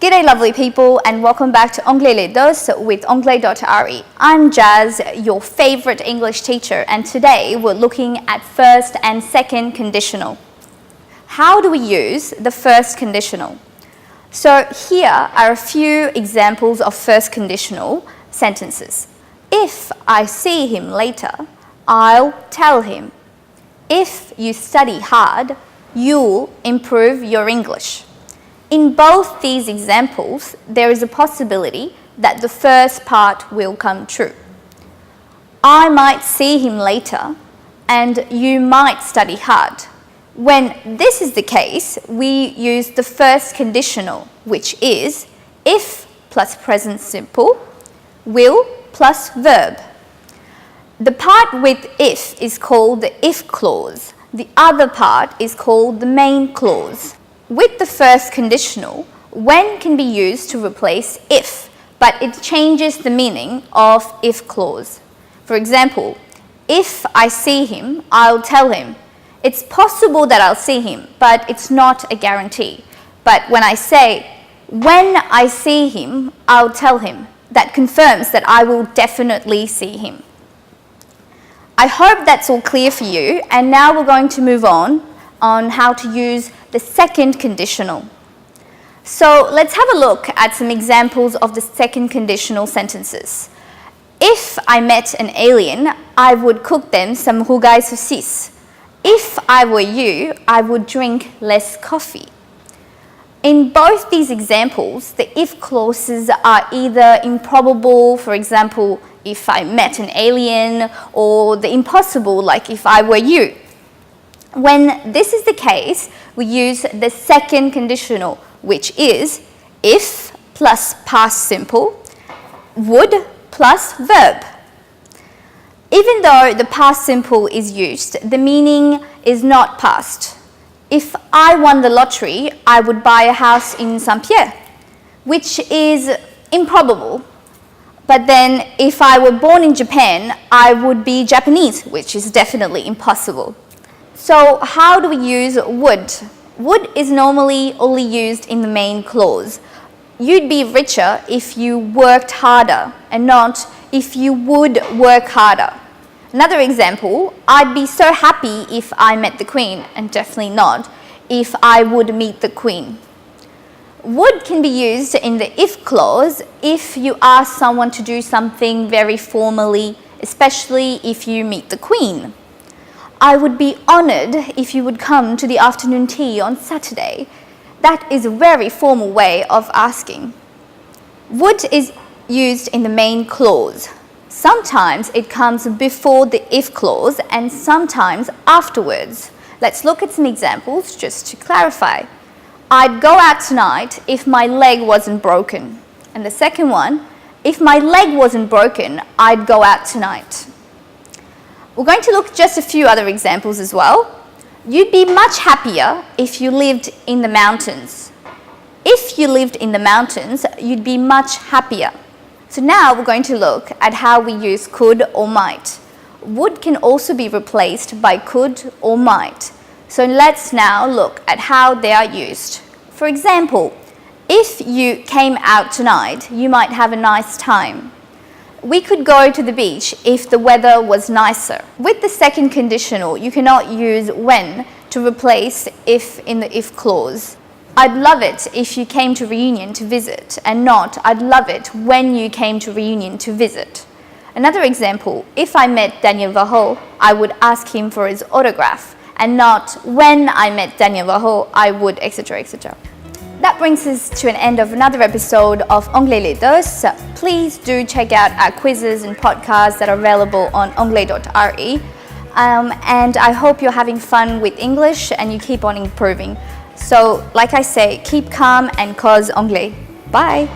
G'day lovely people and welcome back to Anglais les Dos with Anglais.re. I'm Jazz, your favorite English teacher, and today we're looking at first and second conditional. How do we use the first conditional? So here are a few examples of first conditional sentences. If I see him later, I'll tell him. If you study hard, you'll improve your English. In both these examples, there is a possibility that the first part will come true. I might see him later, and you might study hard. When this is the case, we use the first conditional, which is if plus present simple, will plus verb. The part with if is called the if clause. The other part is called the main clause. With the first conditional, when can be used to replace if, but it changes the meaning of if clause. For example, if I see him, I'll tell him. It's possible that I'll see him, but it's not a guarantee. But when I say, when I see him, I'll tell him, that confirms that I will definitely see him. I hope that's all clear for you, and now we're going to move on how to use the second conditional. So let's have a look at some examples of the second conditional sentences. If I met an alien, I would cook them some rougail saucisse. If I were you, I would drink less coffee. In both these examples, the if clauses are either improbable, for example, if I met an alien, or the impossible, like if I were you. When this is the case, we use the second conditional, which is if plus past simple, would plus verb. Even though the past simple is used, the meaning is not past. If I won the lottery, I would buy a house in Saint-Pierre, which is improbable. But then if I were born in Japan, I would be Japanese, which is definitely impossible. So how do we use would? Would is normally only used in the main clause. You'd be richer if you worked harder and not if you would work harder. Another example, I'd be so happy if I met the Queen, and definitely not if I would meet the Queen. Would can be used in the if clause if you ask someone to do something very formally, especially if you meet the Queen. I would be honoured if you would come to the afternoon tea on Saturday. That is a very formal way of asking. Would is used in the main clause. Sometimes it comes before the if clause and sometimes afterwards. Let's look at some examples just to clarify. I'd go out tonight if my leg wasn't broken. And the second one, if my leg wasn't broken, I'd go out tonight. We're going to look at just a few other examples as well. You'd be much happier if you lived in the mountains. If you lived in the mountains, you'd be much happier. So now we're going to look at how we use could or might. Would can also be replaced by could or might. So let's now look at how they are used. For example, if you came out tonight, you might have a nice time. We could go to the beach if the weather was nicer. With the second conditional, you cannot use when to replace if in the if clause. I'd love it if you came to reunion to visit, and not I'd love it when you came to reunion to visit. Another example, if I met Daniel Varro, I would ask him for his autograph, and not when I met Daniel Varro, I would, etc., etc. That brings us to an end of another episode of Anglais les Dos. Please do check out our quizzes and podcasts that are available on Anglais.re. And I hope you're having fun with English and you keep on improving. So, like I say, keep calm and cause Anglais. Bye!